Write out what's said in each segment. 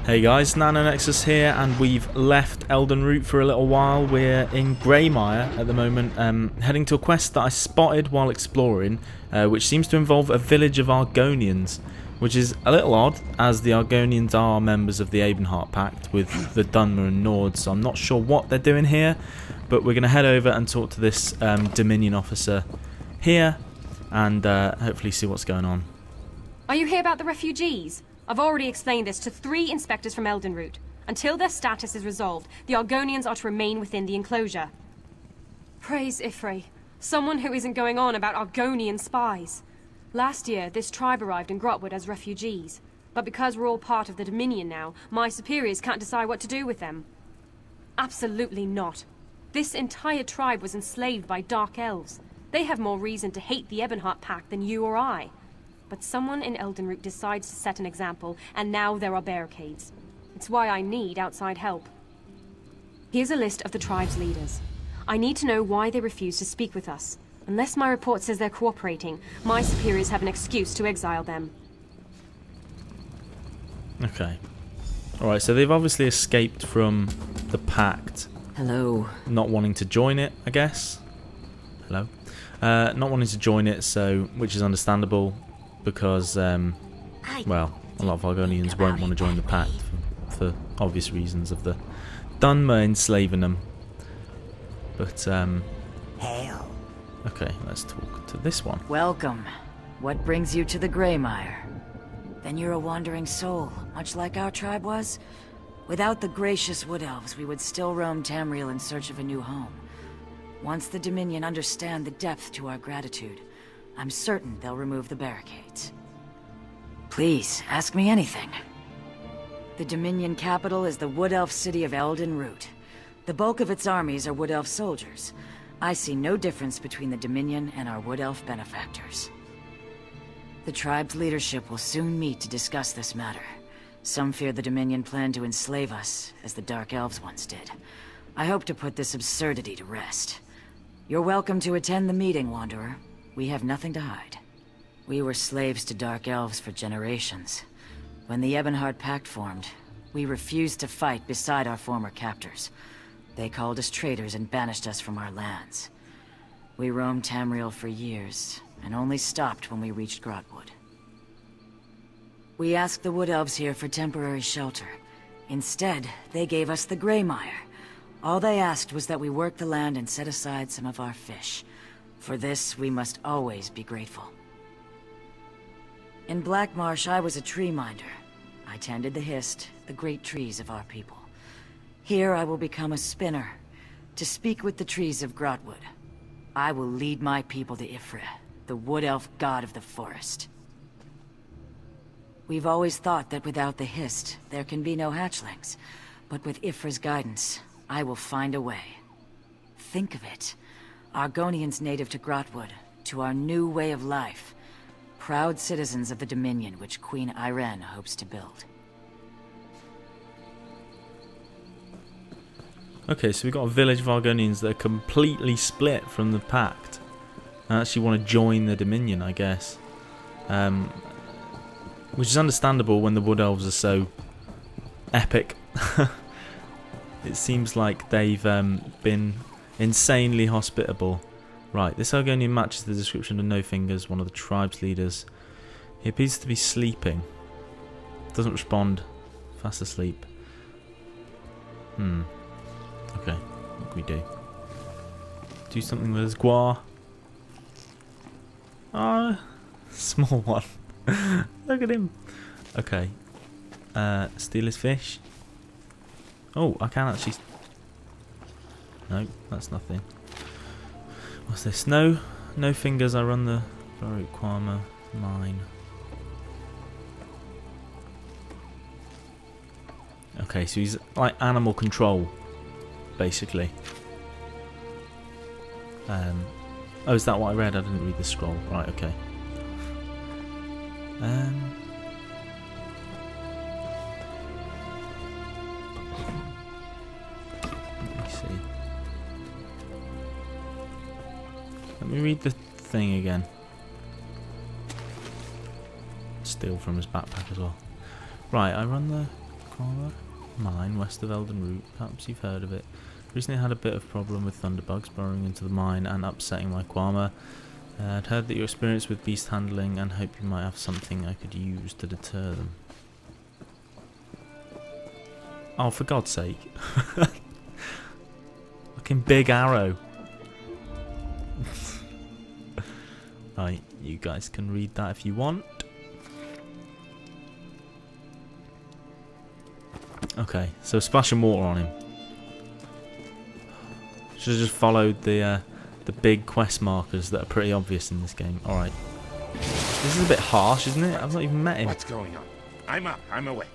Hey guys, NanoNexus here, and we've left Elden Root for a little while. We're in Greymire at the moment, heading to a quest that I spotted while exploring, which seems to involve a village of Argonians, which is a little odd, as the Argonians are members of the Ebonheart Pact with the Dunmer and Nord, so I'm not sure what they're doing here, but we're going to head over and talk to this Dominion officer here, and hopefully see what's going on. Are you here about the refugees? I've already explained this to 3 inspectors from Elden Root. Until their status is resolved, the Argonians are to remain within the enclosure. Praise Ifrei, someone who isn't going on about Argonian spies. Last year, this tribe arrived in Grotwood as refugees. But because we're all part of the Dominion now, my superiors can't decide what to do with them. Absolutely not. This entire tribe was enslaved by Dark Elves. They have more reason to hate the Ebonheart Pact than you or I. But someone in Elden Root decides to set an example, and now there are barricades. It's why I need outside help. Here's a list of the tribe's leaders. I need to know why they refuse to speak with us. Unless my report says they're cooperating, my superiors have an excuse to exile them. Okay. Alright, so they've obviously escaped from the Pact. Hello. Not wanting to join it, I guess. Hello. Not wanting to join it, so which is understandable. Because, well, a lot of Argonians won't want to join the Pact for obvious reasons of the Dunmer enslaving them. But, Hail. okay, let's talk to this one. Welcome. What brings you to the Greymire? Then you're a wandering soul, much like our tribe was? Without the gracious Wood Elves, we would still roam Tamriel in search of a new home. Once the Dominion understand the depth to our gratitude, I'm certain they'll remove the barricades. Please, ask me anything. The Dominion capital is the Wood Elf city of Elden Root. The bulk of its armies are Wood Elf soldiers. I see no difference between the Dominion and our Wood Elf benefactors. The tribe's leadership will soon meet to discuss this matter. Some fear the Dominion plan to enslave us, as the Dark Elves once did. I hope to put this absurdity to rest. You're welcome to attend the meeting, Wanderer. We have nothing to hide. We were slaves to Dark Elves for generations. When the Ebonheart Pact formed, we refused to fight beside our former captors. They called us traitors and banished us from our lands. We roamed Tamriel for years, and only stopped when we reached Grotwood. We asked the Wood Elves here for temporary shelter. Instead, they gave us the Greymire. All they asked was that we work the land and set aside some of our fish. For this, we must always be grateful. In Black Marsh, I was a tree minder. I tended the hist, the great trees of our people. Here, I will become a spinner, to speak with the trees of Grotwood. I will lead my people to Ifrei, the Wood Elf god of the forest. We've always thought that without the hist, there can be no hatchlings. But with Ifrei's guidance, I will find a way. Think of it. Argonians native to Grotwood, to our new way of life. Proud citizens of the Dominion which Queen Irene hopes to build. Okay, so we've got a village of Argonians that are completely split from the Pact. And actually want to join the Dominion, I guess. Which is understandable when the Wood Elves are so epic. It seems like they've been insanely hospitable. Right, this Argonian matches the description of No Fingers, one of the tribe's leaders. He appears to be sleeping. Doesn't respond. Fast asleep. Okay, what can we do? Do something with his guar. Ah, small one. Look at him. Okay. Steal his fish. Oh, I can actually... No, that's nothing. What's this? No fingers. I run the Baruch Kwama mine. Okay, so he's like animal control, basically. Oh, is that what I read? I didn't read the scroll. Right, okay. Let me read the thing again. Steal from his backpack as well. Right, I run the Argonians mine west of Elden Root. Perhaps you've heard of it. Recently had a bit of problem with thunderbugs burrowing into the mine and upsetting my Quama. I'd heard that you're experienced with beast handling and hope you might have something I could use to deter them. Oh, for God's sake. Fucking big arrow. Right, you guys can read that if you want. Okay, so splashing water on him. Should have just followed the big quest markers that are pretty obvious in this game. Alright. This is a bit harsh, isn't it? I've not even met him. What's going on? I'm up. I'm awake.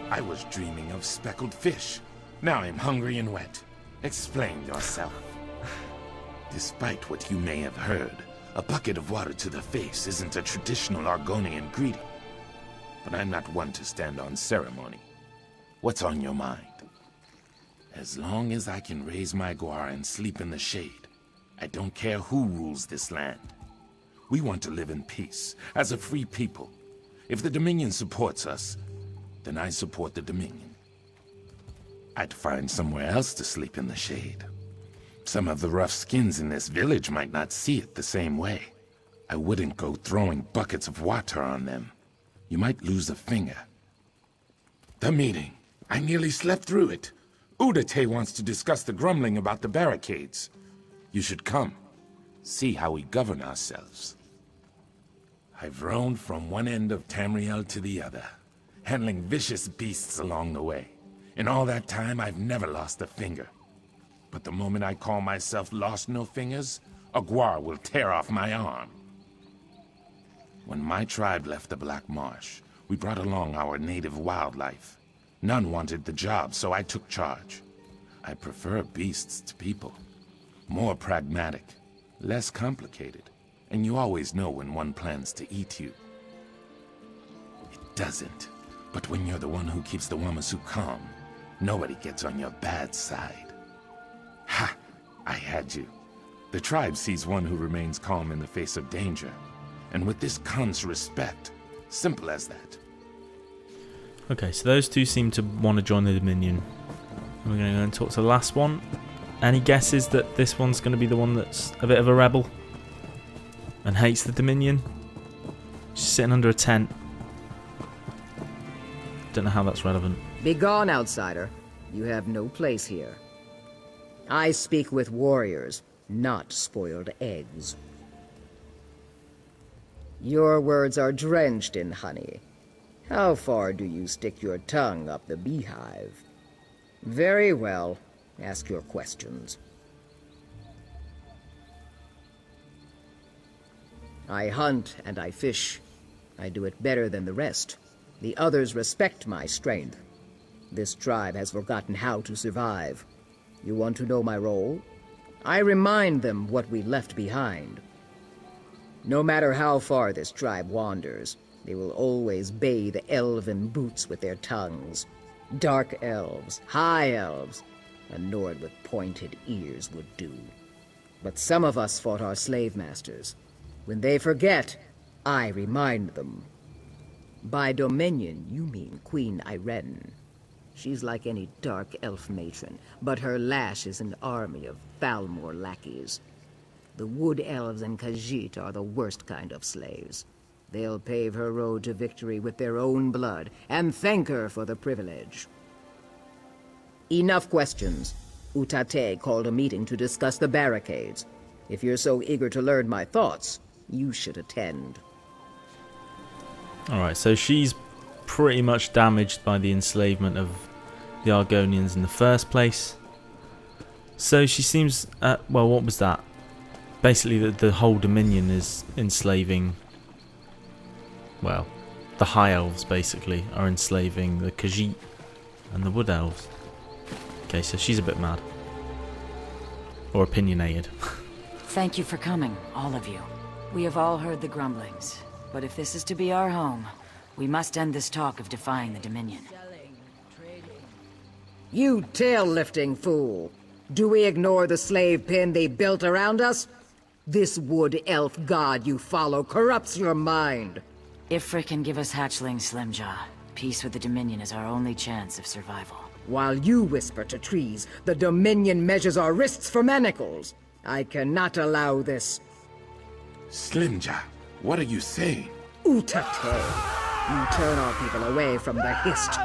I was dreaming of speckled fish. Now I'm hungry and wet. Explain yourself. Despite what you may have heard, a bucket of water to the face isn't a traditional Argonian greeting. But I'm not one to stand on ceremony. What's on your mind? As long as I can raise my guar and sleep in the shade, I don't care who rules this land. We want to live in peace, as a free people. If the Dominion supports us, then I support the Dominion. I'd find somewhere else to sleep in the shade. Some of the rough skins in this village might not see it the same way. I wouldn't go throwing buckets of water on them. You might lose a finger. The meeting. I nearly slept through it. Udate wants to discuss the grumbling about the barricades. You should come. See how we govern ourselves. I've roamed from one end of Tamriel to the other, handling vicious beasts along the way. In all that time, I've never lost a finger. But the moment I call myself Lost No Fingers, a guar will tear off my arm. When my tribe left the Black Marsh, we brought along our native wildlife. None wanted the job, so I took charge. I prefer beasts to people. More pragmatic, less complicated, and you always know when one plans to eat you. It doesn't, but when you're the one who keeps the Wamasu calm, nobody gets on your bad side. Ha! I had you. The tribe sees one who remains calm in the face of danger. And with this comes respect. Simple as that. Okay, so those two seem to want to join the Dominion. We're going to go and talk to the last one. Any guesses that this one's going to be the one that's a bit of a rebel? And hates the Dominion? She's sitting under a tent. Don't know how that's relevant. Begone, outsider. You have no place here. I speak with warriors, not spoiled eggs. Your words are drenched in honey. How far do you stick your tongue up the beehive? Very well. Ask your questions. I hunt and I fish. I do it better than the rest. The others respect my strength. This tribe has forgotten how to survive. You want to know my role? I remind them what we left behind. No matter how far this tribe wanders, they will always bathe elven boots with their tongues. Dark elves, high elves, a Nord with pointed ears would do. But some of us fought our slave masters. When they forget, I remind them. By Dominion, you mean Queen Irene. She's like any dark elf matron, but her lash is an army of Thalmor lackeys. The Wood Elves and Khajiit are the worst kind of slaves. They'll pave her road to victory with their own blood, and thank her for the privilege. Enough questions. Utate called a meeting to discuss the barricades. If you're so eager to learn my thoughts, you should attend. Alright, so she's pretty much damaged by the enslavement of the Argonians in the first place. So she seems... well, what was that? Basically, the whole Dominion is enslaving... Well, the High Elves, basically, are enslaving the Khajiit and the Wood Elves. Okay, so she's a bit mad. Or opinionated. Thank you for coming, all of you. We have all heard the grumblings, but if this is to be our home, we must end this talk of defying the Dominion. You tail-lifting fool! Do we ignore the slave pen they built around us? This wood elf god you follow corrupts your mind. Ifrit can give us hatchlings, Slimjaw. Peace with the Dominion is our only chance of survival. While you whisper to trees, the Dominion measures our wrists for manacles. I cannot allow this. Slimja, what are you saying? Utate. You turn our people away from the Hist.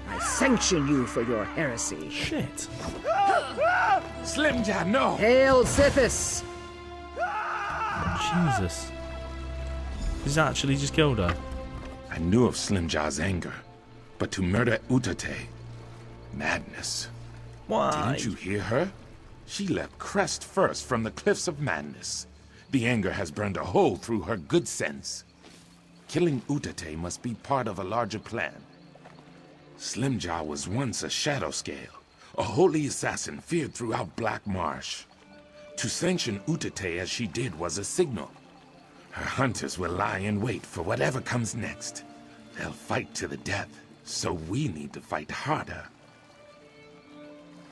I sanction you for your heresy. Shit. Slimja, no! Hail Sithis! Jesus. He's actually just killed her. I knew of Slimja's anger, but to murder Utate, madness. Why? Didn't you hear her? She leapt crest first from the cliffs of madness. The anger has burned a hole through her good sense. Killing Utate must be part of a larger plan. Slimja was once a shadow scale, a holy assassin feared throughout Black Marsh. To sanction Utate as she did was a signal. Her hunters will lie in wait for whatever comes next. They'll fight to the death, so we need to fight harder.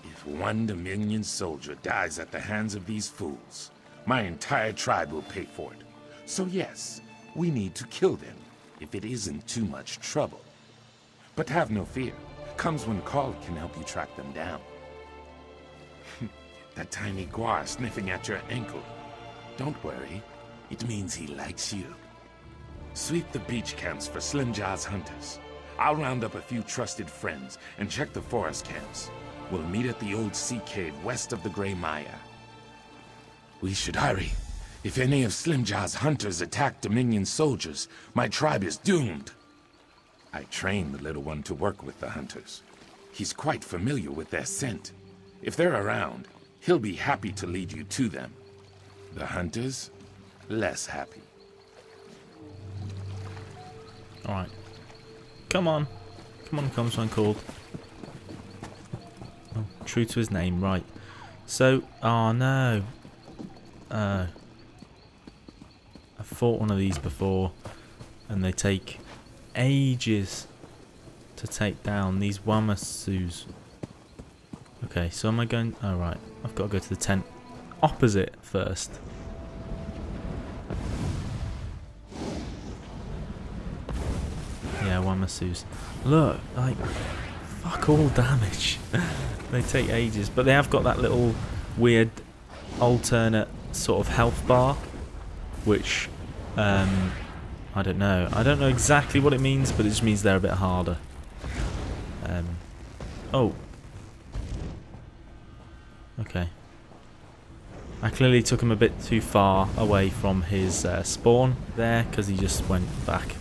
If one Dominion soldier dies at the hands of these fools, my entire tribe will pay for it. So yes, we need to kill them, if it isn't too much trouble. But have no fear. Comes when called can help you track them down. That tiny guar sniffing at your ankle. Don't worry. It means he likes you. Sweep the beach camps for Slimja's hunters. I'll round up a few trusted friends and check the forest camps. We'll meet at the old sea cave west of the Grey Mire. We should hurry. If any of Slimja's hunters attack Dominion soldiers, my tribe is doomed. I trained the little one to work with the hunters. He's quite familiar with their scent. If they're around, he'll be happy to lead you to them. The hunters, less happy. Alright. Come on. Come on, comes when called. Oh, true to his name, right. So, oh no. I've fought one of these before, and they take ages to take down these Wamasus. Okay, so am I going... Oh, right. I've got to go to the tent opposite first. Yeah, Wamasus. Look, like, fuck all damage. They take ages, but they have got that little weird alternate sort of health bar, which, I don't know. I don't know exactly what it means, but it just means they're a bit harder. Oh. Okay. I clearly took him a bit too far away from his spawn there, because he just went back.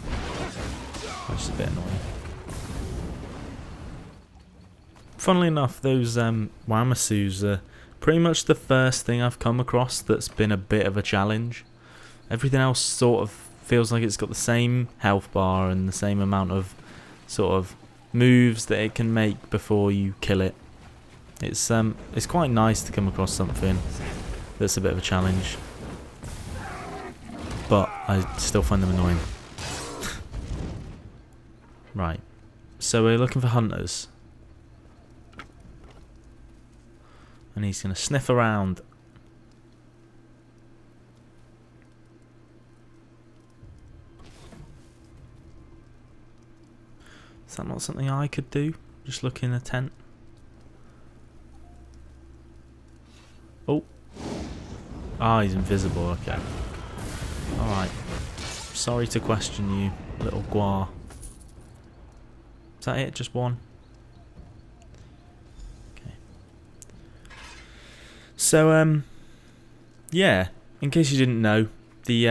Which is a bit annoying. Funnily enough, those Wamasus are pretty much the first thing I've come across that's been a bit of a challenge. Everything else sort of feels like it's got the same health bar and the same amount of sort of moves that it can make before you kill it. It's quite nice to come across something that's a bit of a challenge, but I still find them annoying. Right, so we're looking for hunters, and he's going to sniff around. Is that not something I could do? Just look in a tent. Oh. Ah, he's invisible, okay. Alright. Sorry to question you, little guar. Is that it? Just one? Okay. So, yeah. In case you didn't know, the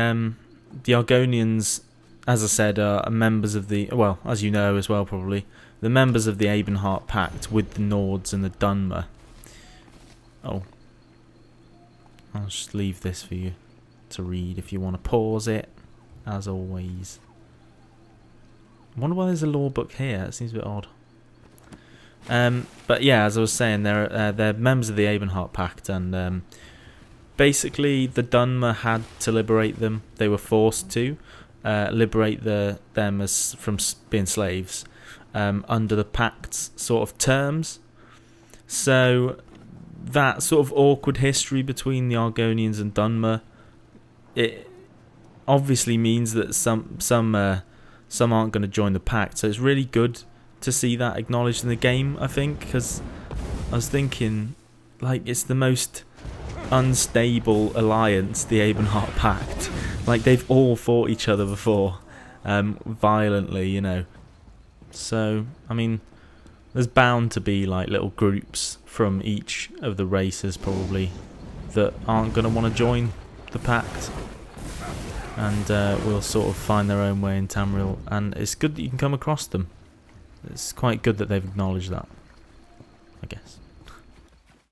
Argonians, as I said, are members of the... Well, as you know as well, probably. The members of the Abenheart Pact with the Nords and the Dunmer. Oh. I'll just leave this for you to read if you want to pause it, as always. I wonder why there's a law book here. That seems a bit odd. But yeah, as I was saying, they're members of the Abenheart Pact, and basically the Dunmer had to liberate them. They were forced to liberate them from being slaves under the Pact's sort of terms. So that sort of awkward history between the Argonians and Dunmer, it obviously means that some some aren't going to join the pact. So it's really good to see that acknowledged in the game, I think, because I was thinking, like, it's the most unstable alliance, the Abenheart Pact. Like, they've all fought each other before, violently, you know. So, I mean, there's bound to be, like, little groups from each of the races, probably, that aren't going to want to join the pact. And will sort of find their own way in Tamriel. And it's good that you can come across them. It's quite good that they've acknowledged that, I guess.